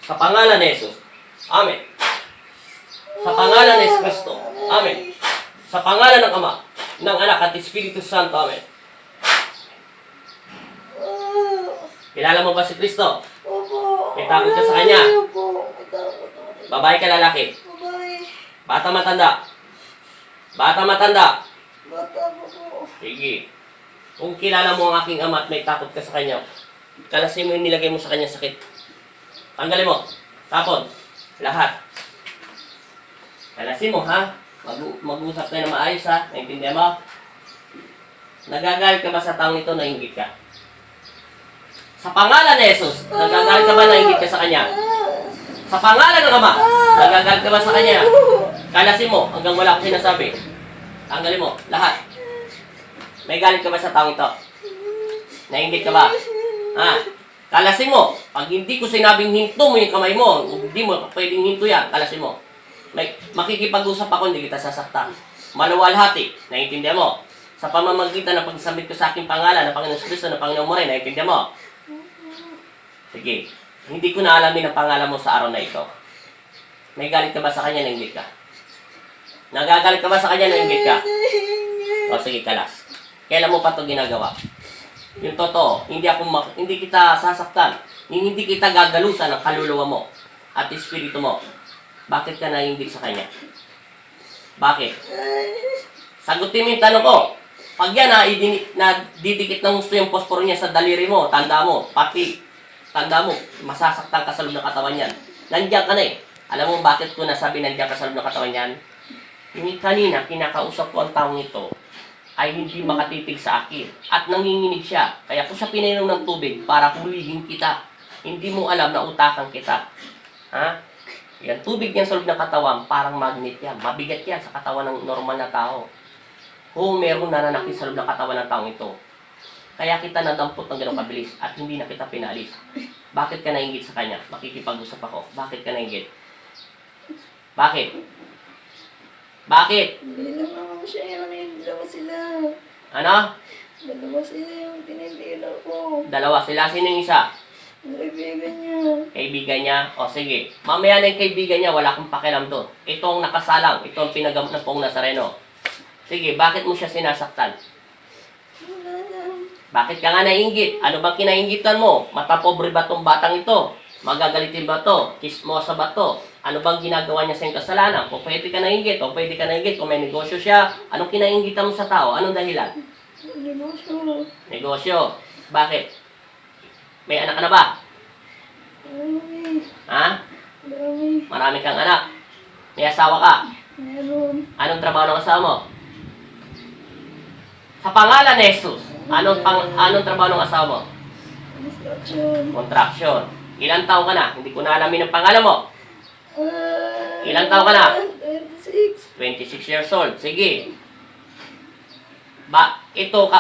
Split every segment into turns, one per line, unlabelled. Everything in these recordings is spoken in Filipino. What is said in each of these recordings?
Sa pangalan ni Jesus. Amen. Sa pangalan ni Kristo. Amen. Sa pangalan ng Ama, ng Anak at Espiritu Santo. Amen. Kilala mo ba si Kristo?
Opo.
May takot ka sa Kanya?
Opo. May takot ako.
Babae ka lalaki?
Babae.
Bata matanda? Bata matanda?
Bata po.
Sige. Kung kilala mo ang aking Ama at may takot ka sa Kanya, kalasin mo yung nilagay mo sa Kanya sakit. Tanggalin mo. Tapon. Lahat. Kalasin mo, ha? Mag-usap tayo na maayos, ha? Naintindihan mo? Nagagalit ka ba sa taong ito? Nainggit ka? Sa pangalan ni Jesus, nagagalit ka ba? Nainggit ka sa Kanya? Sa pangalan ng Ama, nagagalit ka ba sa Kanya? Kalasin mo hanggang wala akong sinasabi. Tanggalin mo. Lahat. May galit ka ba sa taong ito? Nainggit ka ba? Ha? Kalasin mo. Pag hindi ko sinabing hinto mo yung kamay mo, hindi mo pwedeng hinto yan, kalasin mo. Makikipag-usap ako, hindi kita sasaktan. Maluwalhati, naiintindihan mo. Sa pamamagitan ng pagsabit ko sa aking pangalan, ng Panginoon Kristo, ng Panginoon mo rin, naiintindihan mo. Sige, hindi ko na alamin ang pangalan mo sa araw na ito. May galit ka ba sa Kanya, nainggit ka? Nagagalit ka ba sa Kanya, nainggit ka? O sige, kalas. Kailan mo pa ito ginagawa? Yung totoo, hindi kita sasaktan. Hindi kita gagalusan ng kaluluwa mo at espiritu mo. Bakit ka nainggit sa Kanya? Bakit? Sagutin mo yung tanong ko. Pag yan didikit ng gusto yung posporo niya sa daliri mo, tanda mo, masasaktan ka sa loob ng katawan yan. Nandiyan ka na eh. Alam mo bakit ko nasabi nandiyan ka sa loob ng katawan yan? Yung kanina, kinakausap ko ang taong ito, ay hindi makatitig sa akin. At nanginginig siya. Kaya ko siya pinainom ng tubig para hulihin kita. Hindi mo alam na utakan kita. Ha? Yan, tubig yan sa loob ng katawan, parang magnet yan. Mabigat yan sa katawan ng normal na tao. Kung meron nananakit sa loob ng katawan ng taong ito, kaya kita nadampot ng gano'ng kabilis at hindi na kita pinalis. Bakit ka nainggit sa Kanya? Makikipag-usap ako. Bakit ka nainggit? Bakit? Bakit?
Hindi lang naman siya. Dalawa sila.
Ano?
Dalawa sila yung tinitira ko.
Dalawa sila. Sino yung isa?
Kaibigan niya.
Kaibigan niya? O sige. Mamaya na yung kaibigan niya, wala akong pakialam doon. Ito ang nakasalang. Ito ang pinagamot ng Poong Nazareno. Sige, bakit mo siya sinasaktan?
Wala lang.
Bakit ka nga nainggit? Ano bang kinainggitan mo? Matapobre ba tong batang ito? Magagalitin ba to? Kismosa ba to? Ano bang ginagawa niya sa iyong kasalanan? O pwede ka nainggit? O pwede ka nainggit? Kung may negosyo siya, anong kinainggitan mo sa tao? Anong dahilan?
Negosyo.
Negosyo. Bakit? May anak ka na ba?
Marami.
Ha?
Marami.
Marami kang anak. May asawa ka.
Meron.
Anong trabaho ng asawa mo? Sa pangalan ni Jesus, anong trabaho ng asawa mo?
Construction.
Contraction. Ilang taon ka na? Hindi ko na alamin ang pangalan mo. Ilang taon ka na?
26.
26 years old. Sige.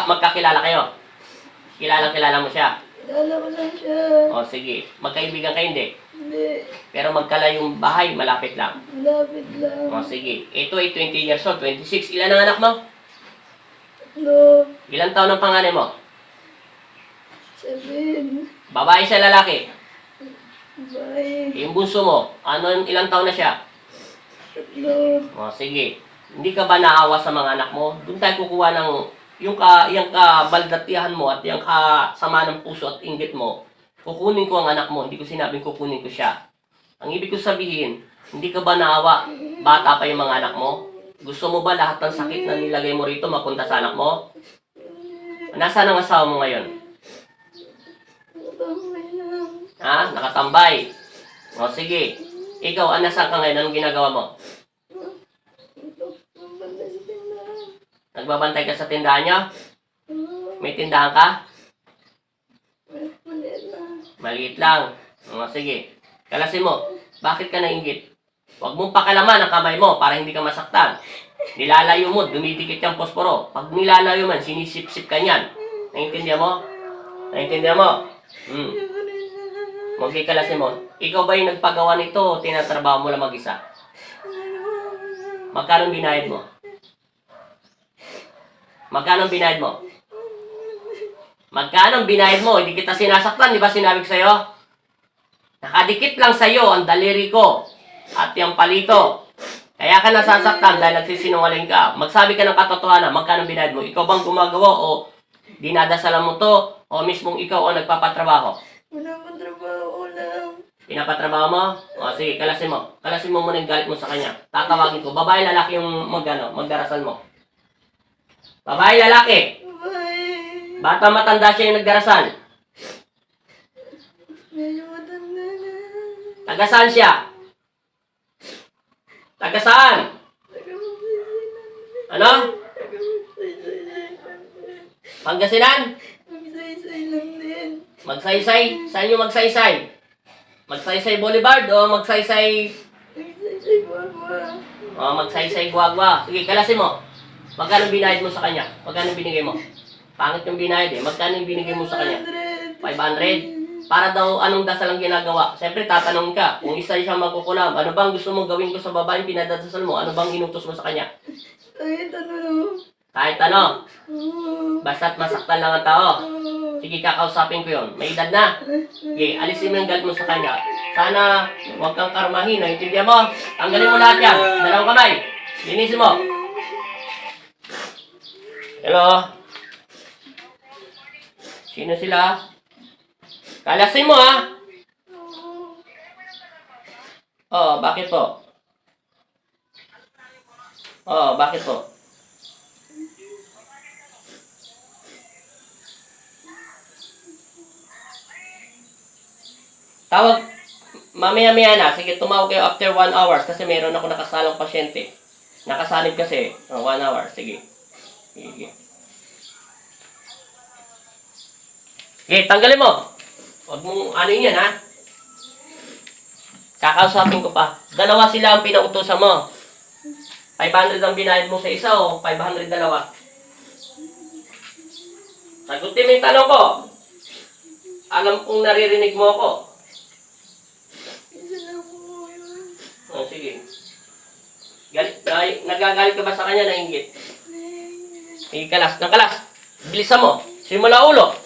Magkakilala kayo? Kilala mo siya?
Kilala ko lang siya.
O sige. Magkaibigan kayo hindi?
Hindi.
Pero magkalayong bahay, malapit lang.
Malapit lang.
O sige. Ito ay 20 years old, 26. Ilan ang anak mo?
Hello.
Ilang taon ang panganay mo?
7.
Babae siya, lalaki?
Bye.
Yung bunso mo, ilang taon na siya?
3.
O sige. Hindi ka ba naawa sa mga anak mo? Doon tayo kukuha ng yung kabaldatihan mo at yung kasama ng puso at inggit mo. Kukunin ko ang anak mo. Hindi ko sinabing kukunin ko siya. Ang ibig ko sabihin, hindi ka ba naawa? Bata pa yung mga anak mo? Gusto mo ba lahat ng sakit na nilagay mo rito mapunta sa anak mo? Nasaan ang asawa mo ngayon?
Tambay lang.
Ha? Nakatambay. O sige. Ikaw, nasaan ka ngayon? Anong ginagawa mo?
Tambay sa tindahan.
Nagbabantay ka sa tindahan niya? May tindahan ka?
Maliit na.
Maliit lang. O sige. Kalasin mo. Bakit ka nainggit? Huwag mong pakalaman ang kamay mo para hindi ka masaktan. Nilalayo mo, dumidikit yung posporo. Pag nilalayo man, sinisip-sip ka niyan. Naintindihan mo? Naintindihan mo? Magkikalasin mo. Ikaw ba yung nagpagawa nito o tinatrabaho mo lang mag-isa? Magkano binayad mo? Magkano binayad mo? Magkano binayad mo? Hindi kita sinasaktan, di ba sinabi ko sa'yo? Nakadikit lang sa'yo ang daliri ko at yung palito. Kaya ka nasasaktan dahil nagsisinungaling ka. Magsabi ka ng katotohanan, magkano binayad mo? Ikaw bang gumagawa o dinadasalan mo to o mismong ikaw ang nagpapatrabaho?
Wala akong trabaho lang.
Pinapatrabaho mo? O sige, kalasin mo. Kalasin mo muna yung galit mo sa kanya. Tatawagin ko. Babae, lalaki yung magdarasal mo. Babae, lalaki.
Bye.
Bata matanda siya yung nagdarasal.
Medyo matanda na.
Taga saan siya? Taga saan? Ano? Pangasinan?
Magsaysay lang din.
Magsaysay? Saan yung magsaysay? Magsaysay Boulevard o magsaysay...
Magsaysay mama.
O magsaysay Guagua? Sige, kalasin mo. Magkano binayad mo sa kanya? Magkano binigay mo? Pangit yung binayad eh. Magkano yung binigay mo sa kanya? 500? Para daw anong dasal ang ginagawa? Siyempre tatanong ka, kung isa siyang magkukulam, ano bang gusto mong gawin ko sa babaeng pinadadasal mo? Ano bang inutos mo sa kanya?
Kahit ano.
Kahit ano,
Oo.
basta't masaktan lang ang tao.
Oo.
Sige, kakausapin ko yun. May edad na. Sige, alisin mo yung galit mo sa kanya. Sana huwag kang karmahin. Naintindihan mo? Tanggalin mo lahat yan. Dalawang kamay. Linisin mo. Hello? Sino sila? Kalasin mo ha? Oh, bakit po? Oh, bakit po? Tawag, mamaya-maya na. Sige, tumawag kayo after 1 hours kasi meron ako nakasalang pasyente. Nakasanib kasi. 1 hour. Sige. Sige. Sige, tanggalin mo. Huwag mong ano yan, ha? Kakausapin ko pa. Dalawa sila ang pinautusan mo. 500 ang binayad mo sa isa o 500 dalawa. Sagutin mo yung tanong ko. Alam kong naririnig mo ako.
Isa lang po yun.
Oh, sige. Nagagalit ka ba sa kanya na inggit? Sige, kalas. Nang kalas. Bilisan mo. Simula ulo.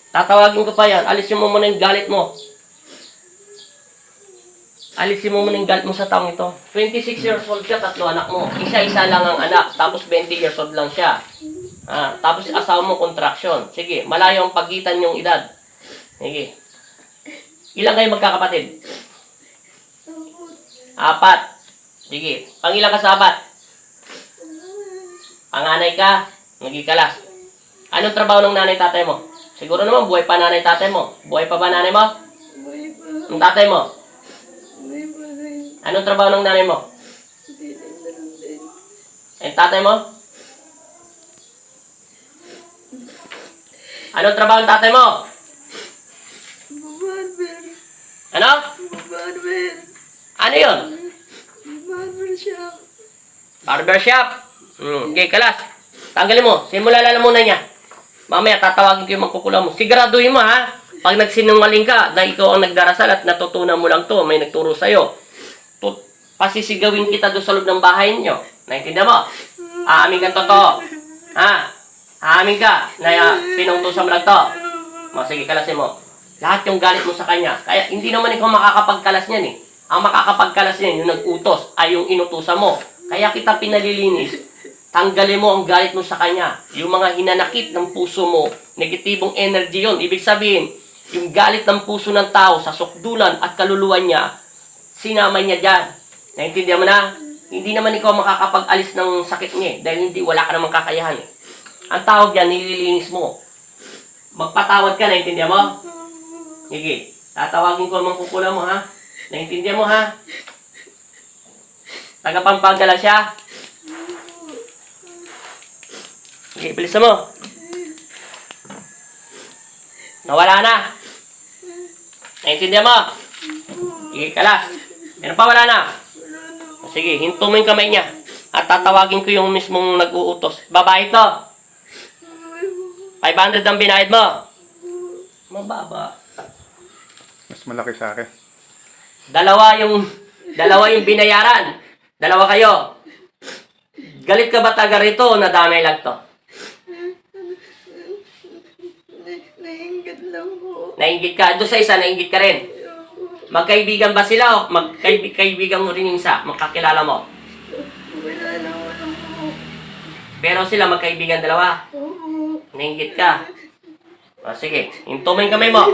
Tatawagin ko pa yan. Alisin mo muna yung galit mo. Alisin mo muna yung galit mo sa taong ito. 26 years old siya, 3 anak mo. Isa-isa lang ang anak. Tapos 20 years old lang siya. Tapos asawa mo contraction. Sige, malayo ang pagitan yung edad. Sige. Ilan kayo magkakapatid? 4. Sige. Pangilan ka sa 4? Panganay ka. Nagikalas. Anong trabaho ng nanay tatay mo? Siguro naman buhay pa nanay tatay mo. Buhay pa ba nanay mo?
Buhay pa.
Ang tatay mo?
Buhay pa rin.
Anong trabaho ng nanay mo?
Hindi na lang din.
Ang tatay mo? Anong trabaho ng tatay mo?
Barber.
Ano?
Barber.
Ano yun?
Barber shop.
Barbershop. Okay, kalas. Tanggalin mo. Simula lang muna niya. Mamaya tatawagin ko yung magkukulam mo. Siguraduhin mo ha. Pag nagsinungaling ka na ikaw ang nagdarasal at natutunan mo lang to, may nagturo sa'yo. Pasisigawin kita doon sa loob ng bahay niyo. Naintindihan mo? Aamin ka totoo. Ha? Aamin ka na pinungtusan mo lang to. Sige, kalasin mo. Lahat yung galit mo sa kanya. Kaya hindi naman ikaw makakapagkalas niyan eh. Ang makakapagkalas niyan yung nag-utos ay yung inutusan mo. Kaya kita pinalilinis. Tanggalin mo ang galit mo sa kanya. Yung mga hinanakit ng puso mo, negatibong energy yon. Ibig sabihin, yung galit ng puso ng tao sa sukdulan at kaluluwa niya, sinama niya dyan. Naintindihan mo na? Hindi naman ikaw makakapag-alis ng sakit niya dahil wala ka namang kakayahan. Ang tawag yan, nililinis mo. Magpatawad ka, naintindihan mo? Sige, tatawagin ko ang mangkukulam mo, ha? Naintindihan mo, ha? Taga Pampanga lang siya. Sige, bilisan mo. Nawala na. Naintindihan mo? Sige, kalas. Meron pa, wala na. Sige, hinto mo yung kamay niya. At tatawagin ko yung mismong nag-uutos. Babae to. 500 ang binayad mo. Mababa.
Mas malaki sa akin.
Dalawa yung binayaran. Dalawa kayo. Galit ka ba taga rito o nadamay lang to?
Nainggit lang po.
Nainggit ka. Doon sa isa, nainggit ka rin. Magkaibigan ba sila o magkaibigan mo rin yung isa? Magkakilala mo?
Wala na po.
Pero sila magkaibigan dalawa.
Oo.
Nainggit ka. O sige, hintumin kamay mo.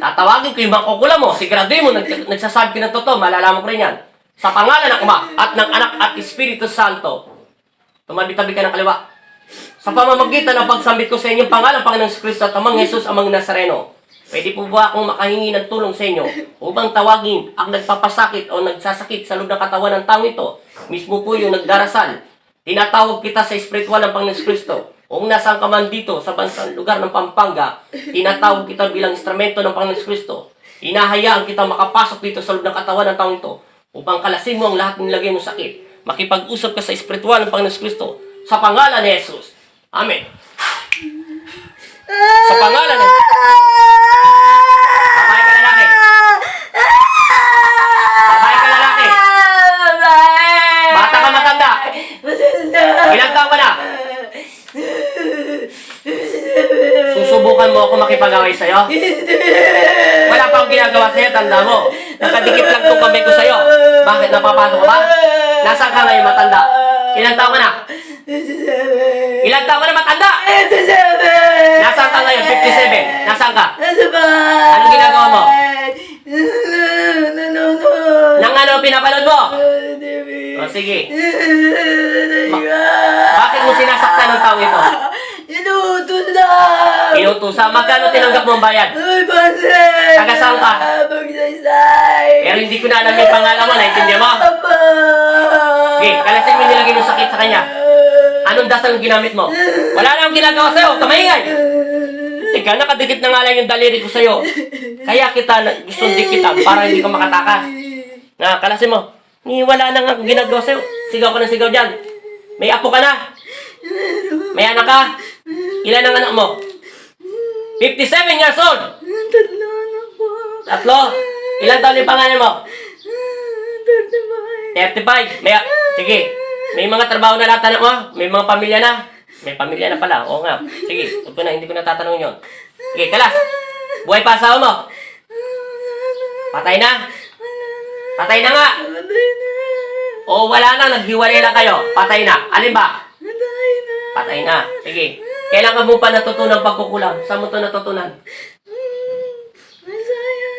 Tatawagin ko yung bangkukula mo. Siguraduhin mo, nagsasabi ka ng totoo. Malalaman ko rin yan. Sa pangalan ng Ama at ng Anak at Espiritu Santo. Tumabi-tabi ka ng kaliwa. Sa pamamagitan ng pagsambit ko sa inyong pangalan, Panginoong Kristo at Amang Jesus, Amang Nazareno. Pwede po ba akong makahingi ng tulong sa inyo upang tawagin ang nagpapasakit o nagsasakit sa loob ng katawan ng taong ito? Mismo po yung nagdarasal. Tinatawag kita sa espiritual ng Panginoong Kristo. Kung nasaan ka man dito sa bansang lugar ng Pampanga, tinatawag kita bilang instrumento ng Panginoong Kristo. Hinahayaan kita makapasok dito sa loob ng katawan ng taong ito upang kalasin mo ang lahat ng nilagay mong sakit. Makipag-usap ka sa espiritual ng Panginoong Kristo sa pangalan ni Jesus. Amen. Sa pangalan ni Babae ka lalaki. Babae ka lalaki. Bata ka matanda. Ilang taon ka na? Susubukan mo ako makipag-away sa'yo? Wala pa akong ginagawa sa'yo, tanda mo. Nakadikit lang itong kamay ko sa'yo. Bakit napapasok ka ba? Nasaan ka ngayon, matanda? Ilang taon ka na? Ilang taon ka na, matanda? Nasaan ka ngayon? 57. Nasaan ka? Anong ginagawa mo? Nang ano pinapanood mo? O sige. Bakit mo sinasaktan ng taong ito?
Inuutos lang!
Inutusan. Magkano tinanggap mo ang bayad?
Ay, Pansin!
Taga saan ka?
Magsaysay!
Pero hindi ko na alam yung pangalan mo. Naintindihan mo?
Apa!
Okay, kalasin mo nilagay yung sakit sa kanya. Anong dasal ang ginamit mo? Wala na akong ginagawa sa'yo. Kamahingay! Teka, nakadikit na nga lang yung daliri ko sa'yo. Kaya kita gustong dikitan para hindi ka makatakas. Na, kalasin mo. Wala na nga akong ginagawa sa'yo. Sigaw ka na sigaw dyan. May apo ka na. May anak ka. Ilan ang anak mo? 57 years old.
Tatlo anak ko.
Tatlo. Ilan taon yung pangalan mo?
35.
35. Sige. May mga trabaho na lahat anak mo? May mga pamilya na? May pamilya na pala. Oo nga. Sige. Huwag ko na. Hindi ko na tatanong yun. Sige, kalas. Buhay pa asawa mo? Patay na? Patay na nga.
Patay na.
O wala na. Naghiwalay lang kayo. Patay na. Alin ba?
Patay na.
Patay na. Sige. Kailan ka mo pa natutunan pagkukulang? Saan mo ito natutunan?
Masaya.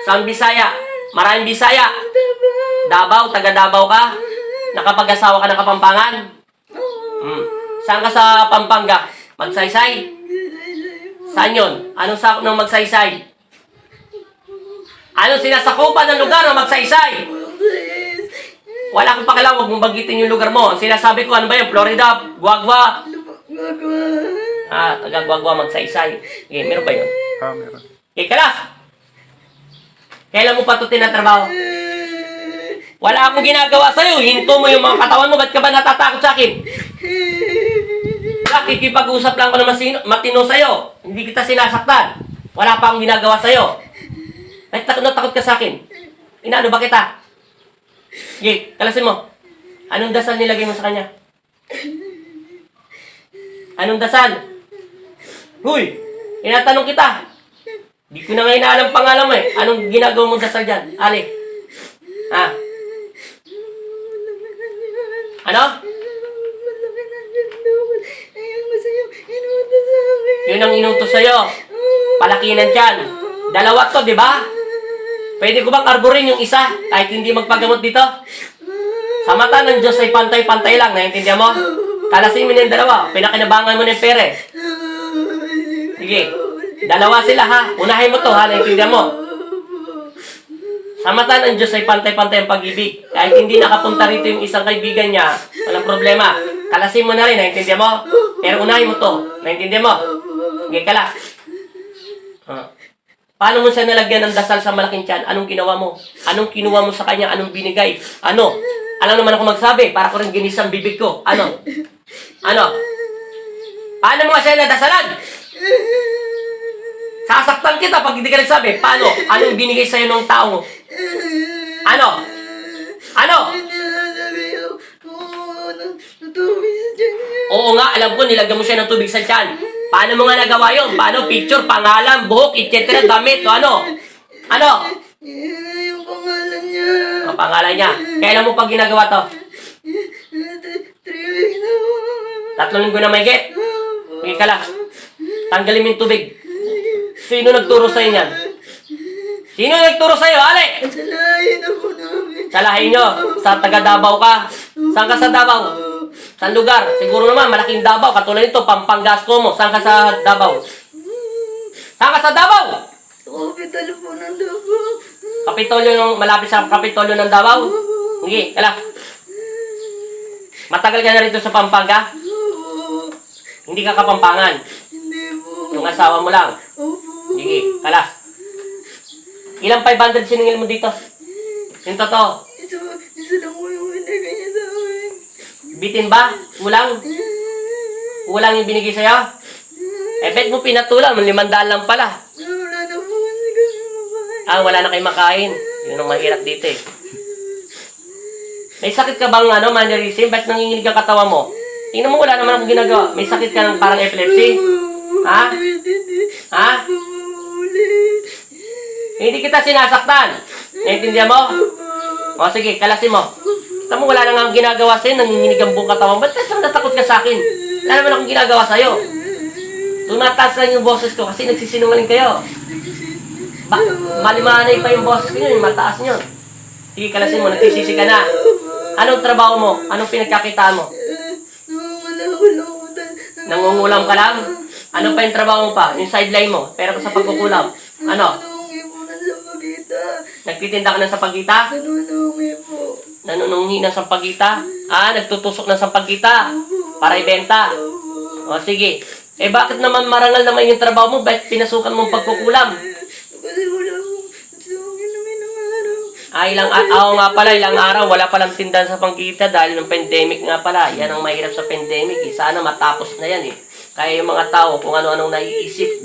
Saan Bisaya? Maraming Bisaya.
Davao.
Davao, taga Davao ka? Nakapag-asawa ka ng Kapampangan? Saan ka sa Pampanga? Magsaysay? Saan yun? Anong sakop ng Magsaysay? Anong sinasakupan ng lugar ng Magsaysay? Wala akong pakialam, huwag mong bagitin yung lugar mo. Ang sinasabi ko, ano ba yun? Florida? Guagua? Taga Guagua, Magsaysay. Okay, meron ba yun?
Meron.
Okay, kalas! Kailan mo pa ito tinatrabaho? Wala akong ginagawa sa'yo. Hinto mo yung mga katawan mo. Ba't ka ba natatakot sa akin? Nakikipag-usap lang ako na matino sa'yo. Hindi kita sinasaktan. Wala pa akong ginagawa sa'yo. Ay, takot na takot ka sa akin. Inaano ba kita? Sige, kalasin mo. Anong dasal nilagay mo sa kanya? Anong dasal? Huy! Tinatanong kita. Di ko na nga inaalam pangalan mo eh. Anong ginagawa mong dasal dyan? Ali? Ha? Ano? Yun ang inutos sa'yo. Palakinan dyan. Dalawa to, di ba? Pwede ko bang arborin yung isa kahit hindi magpagamot dito? Sa mata ng Diyos ay pantay-pantay lang. Naiintindihan mo? Kalasin mo na yung dalawa. Pinakinabangan mo na yung pere. Sige. Dalawa sila ha. Unahin mo to ha. Naiintindihan mo? Sa mata ng Diyos ay pantay-pantay ang pag-ibig. Kahit hindi nakapunta rito yung isang kaibigan niya, walang problema. Kalasin mo na rin. Naiintindihan mo? Pero unahin mo to. Naiintindihan mo? Sige, kalas. Paano mo siya nalagyan ng dasal sa malaking tiyan? Anong ginawa mo? Anong kinuha mo sa kanya? Anong binigay? Ano? Alam naman ako magsabi, para ko rin ginis ang bibig ko. Ano? Ano? Paano mo siya nadasalan? Sasaktan kita pag hindi ka nagsabi. Paano? Anong binigay sa'yo ng tao mo? Ano? Ano? Oo nga, alam ko, nilagyan mo siya ng tubig sa tiyan. Paano mo nga nagawa yun? Paano? Picture, pangalan, buhok, etc. Damit, o ano? Ano? Sa pangalan niya. Kailan mo pa ginagawa to?
3 weeks na po.
3 linggo na mahigit. Sige ka lang. Tanggalin mo yung tubig. Sino nagturo sa'yo niyan? Sino nagturo sa'yo, Ale?
Kasalayan na po namin.
Sa lahi nyo. Sa taga Davao ka. Saan ka sa Davao? Saan lugar? Siguro naman, malaking Davao. Katulad nito, Pampangas mo. Saan ka sa Davao? Saan ka sa Davao?
Sa hospital po ng Davao.
Kapitolyo ng malapit sa Kapitolyo ng Davao. Sige, kala. Matagal ka na rito sa Pampanga?
Opo.
Hindi ka Kapampangan.
Hindi po.
Yung asawa mo lang.
Opo.
Sige, kala. Ilang 500 siningil mo dito? Yung totoo.
Isa lang po yung binigay niya sa akin.
Bitin ba? Kulang? Kulang yung binigay sa'yo? Eh, bet mo pinatulang. 500 lang pala.
Wala na po kasi kami makain.
Wala na kayo makain. Yun ang mahirap dito eh. May sakit ka bang mannerism? Ba't nanginginig ang katawan mo? Tingnan mo, wala naman akong ginagawa. May sakit ka ng parang epilepsy? Ha? Ha? Hindi kita sinasaktan. Naintindihan mo? O sige, kalasin mo. Kita mo, wala na nga akong ginagawa sa'yo. Nanginginig ang buong katawan. Ba't natakot ka sa akin? Wala naman akong ginagawa sa'yo. Tumataas lang yung boses ko kasi nagsisinungaling kayo. Malimanay pa yung boses ko yun, yung mataas nyo. Sige, kalasin mo, nagsisisi ka na. Anong trabaho mo? Anong pinagkakitaan mo? Nangungulam ka lang? Ano pa yung trabaho mo pa? Yung sideline mo? Pera pa sa pagkukulam? Ano?
Nanunungi po na sa pagkita.
Nagtitinda ka ng sampagita?
Nanunungi po.
Nanunungi ng sampagita? Nagtutusok ng sampagita? Para ibenta? O sige. Eh bakit naman marangal naman yung trabaho mo? Bakit pinasukan mong pagkukulam?
Kasi wala akong sungin namin ng araw.
Ilang araw, wala palang tindahan sa pangkita dahil ng pandemic nga pala. Yan ang mahirap sa pandemic. Sana matapos na yan eh. Kaya yung mga tao kung ano-anong naiisip.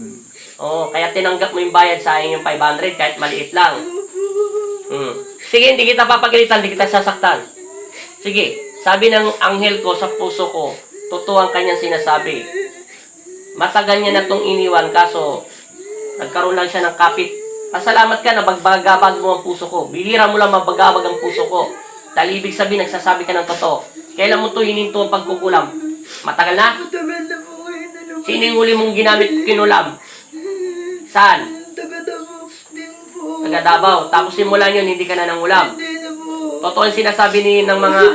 Kaya tinanggap mo yung bayad, sayang yung 500 kahit maliit lang. Sige, hindi kita papagalitan, hindi kita sasaktan. Sige, sabi ng anghel ko sa puso ko, totoo ang kanyang sinasabi. Matagal niya na itong iniwan, kaso nagkaroon lang siya ng kapit. Pasalamat ka na bagbagabag mo ang puso ko. Bihira mo lang mabagabag ang puso ko. Dahil ibig sabihin, nagsasabi ka ng totoo. Kailan mo ito hininto ang pagkukulam? Matagal na?
Matagal na po kayo na naman.
Sino yung huli mong ginamit kinulam? Saan?
Taga-Davao din po.
Taga Davao. Tapos simulan yun, hindi ka na nangulam.
Hindi na po.
Totoo yung sinasabi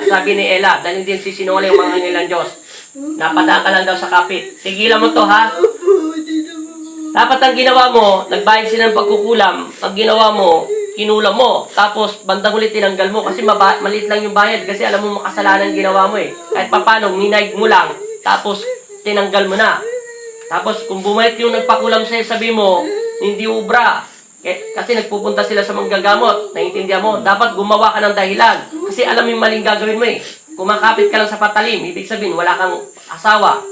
sabi ni Ella, dahil hindi sisinungaling yung mga nilang Diyos. Napadaan ka lang daw sa kapit. Tigilan mo to, ha?
Opo, hindi na po.
Dapat ang ginawa mo, nagbayad sila ng pagkukulam, ang ginawa mo, kinulam mo, tapos bandang huli tinanggal mo kasi maliit lang yung bayad kasi alam mo makasalanan ginawa mo eh. Kahit papano, minayad mo lang, tapos tinanggal mo na. Tapos kung bumalik yung nagpakulam sa'yo, sabi mo, hindi ubra. Kasi nagpupunta sila sa manggagamot, naiintindihan mo, dapat gumawa ka ng dahilan. Kasi alam mo yung maling gagawin mo eh. Kumakapit ka lang sa patalim, ibig sabihin, wala kang asawa.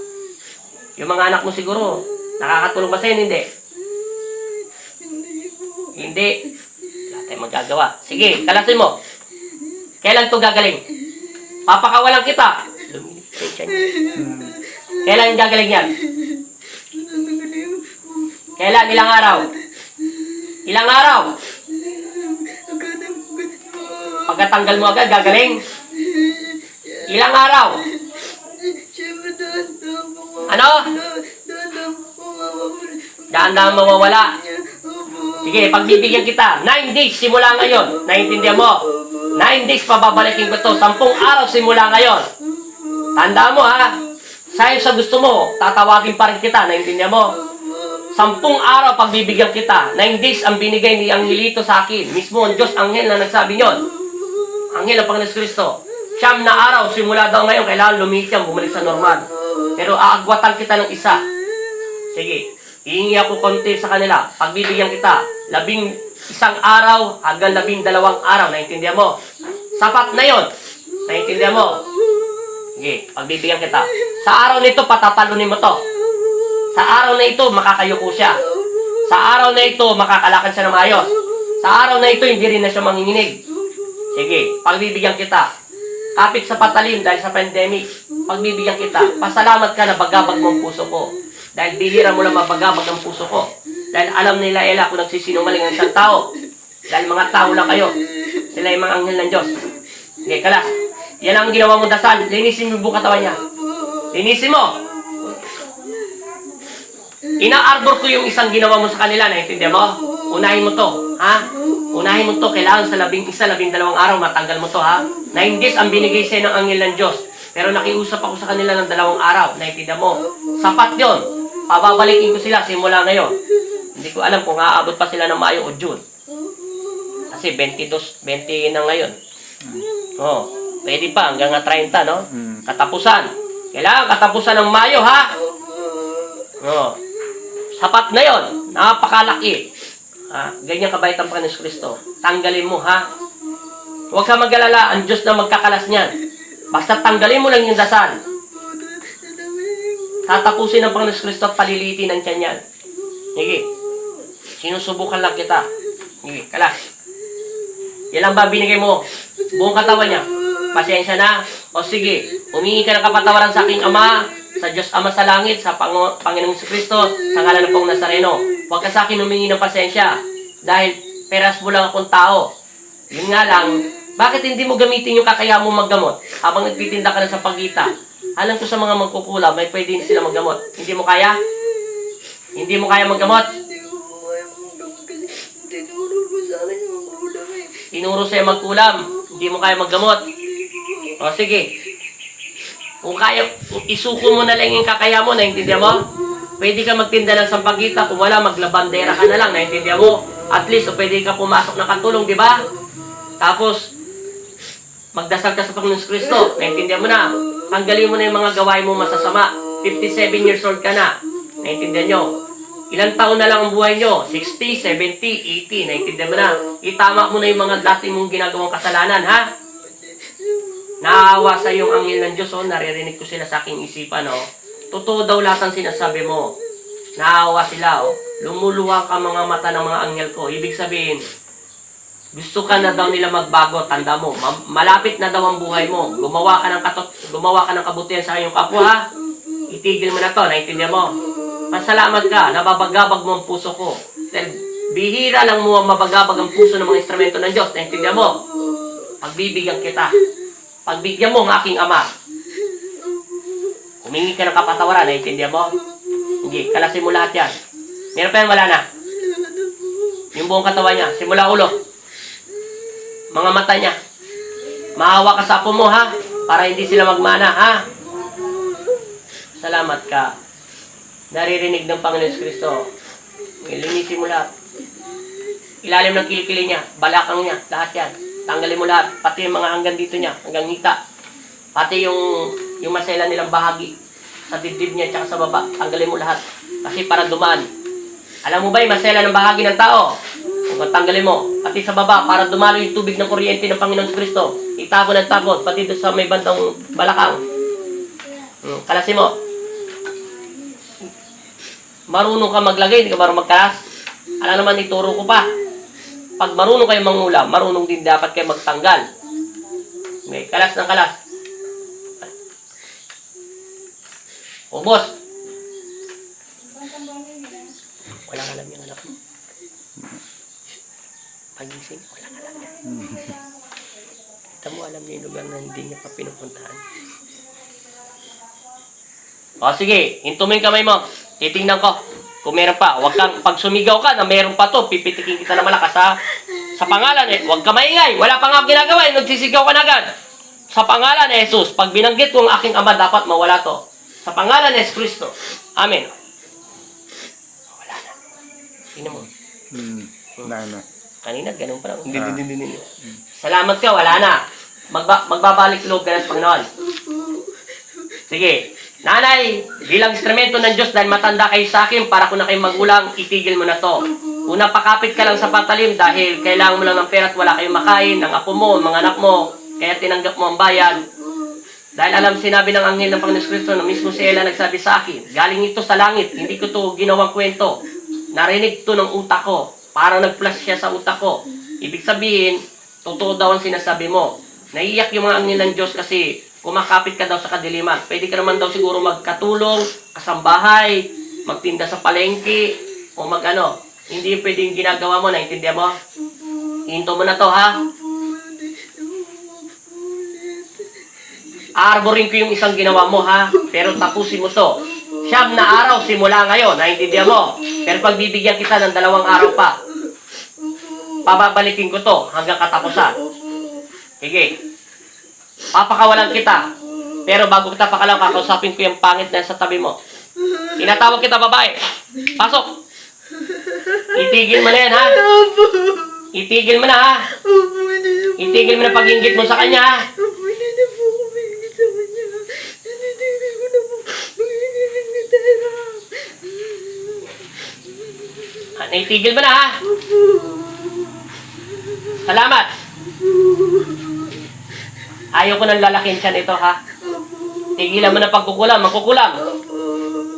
Yung mga anak mo siguro, nakakatulong ba sa'yo? Hindi.
Hindi po.
Hindi. Wala tayong magagawa. Sige, kalasin mo. Kailan to gagaling? Papakawalan kita. Lumilit ka yung tiyan niya. Kailan yung gagaling yan? Kailan? Ilang araw? Ilang araw? Pagkatanggal mo agad, gagaling? Ilang araw?
Siyempre, dahan-dahan po nga.
Ano?
Dahan-dahan po nga.
Daan-daan mawawala.
Opo.
Sige, pagbibigyan kita. 9 days simula ngayon. Naintindihan mo? 9 days pababalikin ko to. 10 araw simula ngayon. Tandaan mo ha. Sa'yo sa gusto mo, tatawagin pa rin kita. Naintindihan mo? 10 araw pagbibigyan kita. 9 days ang binigay ni Angelito sa akin. Mismo ang Diyos, Anghel na nagsabi nyon. Anghel ang Panginoon Kristo. 9 na araw, simula daw ngayon, kailangan lumit yan, bumalik sa normal. Pero aagwatan kita ng isa. Sige, hihingi ako konti sa kanila. Pagbibigyan kita, 11 araw hanggang 12 araw. Naintindihan mo? Sapat na yon. Naintindihan mo? Sige, pagbibigyan kita. Sa araw nito, patatalunin mo to. Sa araw na ito, makakayuko siya. Sa araw na ito, makakalakad siya ng maayos. Sa araw na ito, hindi rin na siya manginginig. Sige, pagbibigyan kita. Kapit sa patalim dahil sa pandemic. Pagbibigyan kita. Pasalamat ka na bagabag mo ang puso ko. Dahil bihira mo lang mabagabag ang puso ko. Dahil alam nila Ella kung nagsisinungaling ang isang tao. Dahil mga tao lang kayo. Sila Sila yung mga anghel ng Diyos. Okay, kalas. Yan ang ginawa mong dasal. Linisin mo yung buong katawan niya. Linisin mo. Ina-arbor ko yung isang ginawa mo sa kanila. Naintindihan mo? Unahin mo to. Ha? Unahin mo to. Kailangan sa 12 araw matanggal mo to, ha? 9 days ang binigay sa'yo ng anghel ng Diyos. Pero nakiusap ako sa kanila ng 2 araw. Naintindihan mo? Sapat yon. Pababalikin ko sila simula ngayon. Hindi ko alam kung aabot pa sila ng Mayo o June. Kasi 20 na ngayon. Oh, pwede pa hanggang 30, no? Katapusan. Kailangan katapusan ng Mayo, ha? Oh. Sapat na yon. Napakalaki. Ha? Ganyan kabait ang Panginoon Kristo. Tanggalin mo, ha? Huwag ka mag-alala. Ang Diyos na magkakalas niyan. Basta tanggalin mo lang yung dasal. Tatapusin ng Panginoon Kristo at palilitin ang tiyan yan. Sige. Sinusubukan lang kita. Sige, kalas. Yan lang ba binigay mo? Buong katawan niya. Pasensya na. O sige, humingi ka ng kapatawaran sa aking Ama, sa Diyos Ama sa langit, sa Panginoong Kristo, sa ngalan ng Pong Nazareno. Huwag ka sa akin humingi ng pasensya. Dahil peras mo lang akong tao. Yun nga lang, bakit hindi mo gamitin yung kakaya mo maggamot habang nagtitinda ka lang sa pagkita? Alam ko sa mga magkukulam, may pwede sila maggamot. Hindi mo kaya? Hindi mo kaya maggamot?
Hindi ko kaya magdamag kasi tinuro ko sa akin yung magulang eh.
Tinuro sa'yo magkulam. Hindi mo kaya maggamot. O sige. Kung kaya, isuko mo na lang yung kakaya mo, naintindihan mo? Pwede ka magtinda ng sampagita. Kung wala, maglabandera ka na lang, naintindihan mo? At least, o pwede ka pumasok ng katulong, di ba? Tapos, magdasal ka sa Panginoon Kristo. Naintindihan mo na. Tanggalin mo na yung mga gawain mo masasama. 57 years old ka na. Naintindihan nyo? Ilang taon na lang ang buhay nyo? 60, 70, 80. Naintindihan mo na? Itama mo na yung mga dati mong ginagawang kasalanan, ha? Naawa sa iyong anghel ng Diyos, oh. Naririnig ko sila sa aking isipan, oh. Totoo daw lahat ang sinasabi mo. Naawa sila, oh. Lumuluha ka mga mata ng mga anghel ko. Ibig sabihin, gusto ka na daw nila magbago, tanda mo. Malapit na daw ang buhay mo. Gumawa ka ng kabutihan sa iyong kapwa, ha? Itigil mo na to, naintindihan mo? Pasalamat ka, nababagabag mo ang puso ko. Dahil bihira lang mo ang mabagabag ang puso ng mga instrumento ng Diyos, naintindihan mo? Pagbibigyan kita. Pagbigyan mo ang aking Ama. Humingi ka ng kapatawaran, naintindihan mo? Hindi, kalasin mo lahat yan. Meron pa yan, wala na. Yung buong katawan niya, simula ulo. Mga mata niya. Maawa ka sa apo mo, ha? Para hindi sila magmana, ha? Salamat ka. Naririnig ng Panginoon Kristo. Ilinisin mo lahat. Ilalim ng kilikili niya, balakang niya, lahat yan. Tanggalin mo lahat. Pati yung mga hanggang dito niya, hanggang hita. Pati yung masela nilang bahagi. Sa dibdib niya, tsaka sa baba. Tanggalin mo lahat. Kasi para dumaan. Alam mo ba yung masela ng bahagi ng tao? Kung tanggalin mo, pati sa baba, para dumalo yung tubig ng kuryente ng Panginoon Kristo. Itapon at tapon, pati doon sa may bandang balakang. Kalasin mo. Marunong ka maglagay, hindi ka marunong magkalas. Alam naman, ituro ko pa. Pag marunong kayo mangula, marunong din dapat kayo magtanggal. Okay, kalas ng kalas. Ubos. Walang alam yung anak mo. Pagising, walang alam yan. Kita mo, alam niya yung lugar na hindi niya pa pinupuntahan. O sige, hintumin kamay mo. Titingnan ko. Kung meron pa, huwag kang, pag sumigaw ka na meron pa to, pipitikin kita na malakas, ha? Sa pangalan, huwag ka maingay. Wala pa nga ginagawa, nagsisigaw ka na agad. Sa pangalan ni Jesus, pag binanggit ko ang aking Ama, dapat mawala to. Sa pangalan ni Kristo. Amen. Wala na. Tingnan mo.
Wala na.
Kanina, ganun pa lang. Hindi. Salamat ka, wala na. Magbabalik loob ka ng Panginoon. Sige. Nanay, bilang instrumento ng Diyos dahil matanda kayo sa akin, para kung na kayo magulang, itigil mo na to. Una, pakapit ka lang sa patalim dahil kailangan mo lang ng pera at wala kayong makain, ng apo mo, mga anak mo, kaya tinanggap mo ang bayan. Dahil alam, sinabi ng anghel ng Panginoon Kristo na mismo si Ella nagsabi sa akin, galing ito sa langit, hindi ko to ginawang kwento. Narinig to ng utak ko, parang nag-flash siya sa utak ko. Ibig sabihin, totoo daw ang sinasabi mo. Naiiyak yung mga anghel ng Diyos kasi kumakapit ka daw sa kadiliman. Pwede ka naman daw siguro magkatulong, kasambahay, magtinda sa palengke, o mag-ano. Hindi pwedeng ginagawa mo, naintindihan mo? Hinto mo na to, ha? Arborin ko yung isang ginawa mo, ha? Pero tapusin mo to. 9 na araw simula ngayon, naintindihan mo? Pero pagbibigyan kita ng 2 araw pa. Pababalikin ko to hanggang katapusan. Sige. Papakawalan kita. Pero bago kita pakalaw, kakausapin ko yung pangit na sa tabi mo. Tinatawag kita, babae. Pasok. Itigil mo na yan, ha? Itigil mo na, ha? Itigil mo na pag-inggit mo sa kanya, ha?
Hindi na po ako maingit sa kanya. Hindi ko na po maingit ng pera.
Itigil mo na, ha? Salamat. Ayaw ko ng lalaking siya nito, ha? Tigilan mo na pagkukulam, magkukulam.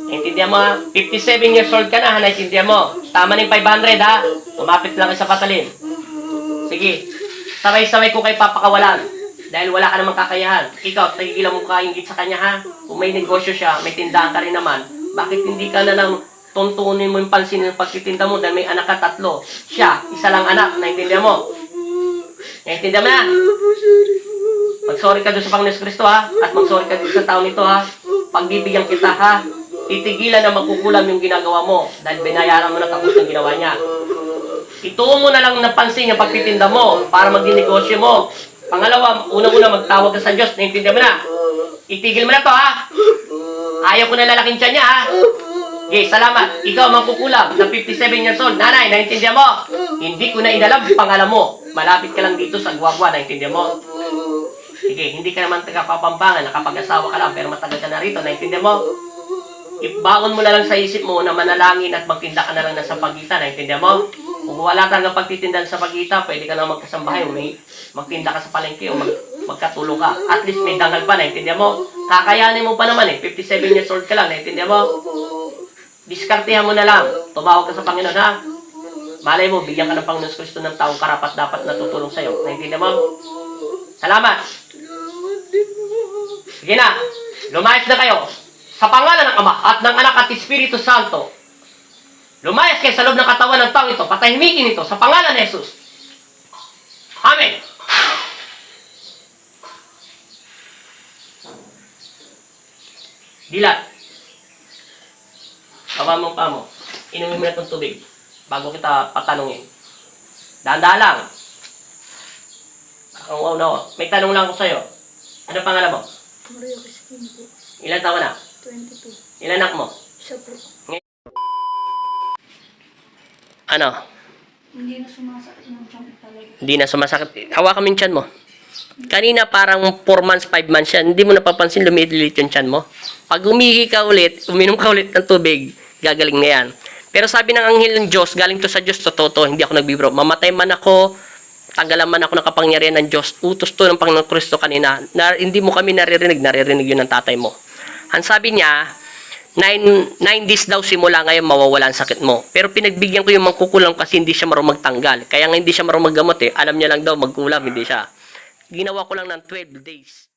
Naintindihan mo, ha? 57 years old ka na, ha? Naintindihan mo. Tama na yung 500, ha? Umapit lang kayo sa patalim. Sige. Sabay-sabay ko kayo papakawalan. Dahil wala ka namang kakayahan. Ikaw, tigilan mo kaingit sa kanya, ha? Kung may negosyo siya, may tindahan ka rin naman, bakit hindi ka na lang tuntunin mo yung pansin ng pagtitinda mo dahil may anak ka 3. Siya, isa lang anak. Naintindihan mo? Naintindihan mo na? Mag-sorry ka doon sa Panginoon Kristo, ha? At mag-sorry ka doon sa taon ito, ha? Pagbibigyan kita, ha? Titigilan na magkukulam yung ginagawa mo dahil binayaran mo na tapos ng ginawa niya. Ituon mo na lang napansin yung pagtitinda mo para magdinegosyo mo. Pangalawa, unang-una magtawag ka sa Diyos. Naintindihan mo na? Itigil mo na to, ha? Ayaw ko na lalaking tiyan niya, ha? Okay, salamat. Ikaw, mangkukulam, na 57 years old. Nanay, naintindihan mo? Hindi ko na inalam yung pangalan mo. Malapit ka lang dito sa Guagua, naintindihan mo? Sige, hindi ka naman taga-Kapampangan, nakapag-asawa ka lang, pero matagal ka na rito, naintindihan mo? Ibaon mo na lang sa isip mo na manalangin at magtinda ka na lang sa pagitan, naintindihan mo? Kung wala talaga pagtitinda sa pagitan, pwede ka na magkasambahay, magtinda ka sa palengke o magkatulong ka. At least may dangal pa, naintindihan mo? Kakayanin mo pa naman 57 years old ka lang, naintindihan mo? Diskartehan mo na lang. Tumawag ka sa Panginoon, ha? Malay mo, bigyan ka ng Panginoon Kristo ng taong karapat dapat na tutulong sa'yo. Naintindihan mo? Salamat. Sige na. Lumayas na kayo. Sa pangalan ng Ama at ng Anak at Espiritu Santo. Lumayas kayo sa loob ng katawan ng taong ito. Patahimikin ito sa pangalan ni Jesus. Amen. Dilat. Bawa mo pa mo. Inumin mo na itong tubig bago kita patanungin. Dahan-dahan lang. Oo, no. May tanong lang ko sa'yo. Ano pangalan mo?
Maria Cristina po.
Ilan taon ka na?
22.
Ilan anak mo?
Siya po.
Ano?
Hindi na sumasakit ng tiyan talaga.
Hindi na sumasakit. Hawakan mo yung tiyan mo. Kanina parang 4 months, 5 months yan. Hindi mo napapansin lumililit yung tiyan mo. Pag umihi ka ulit, uminom ka ulit ng tubig, gagaling na yan. Pero sabi ng anghel ng Diyos, galing to sa Diyos, totoo, hindi ako nagbibiro. Mamatay man ako, tanggalan man ako ng kapangyarihan ng Diyos, utos to ng Panginoon Kristo kanina, na hindi mo kami naririnig yun ng tatay mo. Ang sabi niya, 9 days daw simula ngayon mawawala ang sakit mo. Pero pinagbigyan ko yung mangkukulam kasi hindi siya marunong magtanggal. Kaya nga hindi siya marunong maggamot eh. Alam niya lang daw magkulam, hindi siya. Ginawa ko lang ng 12 days.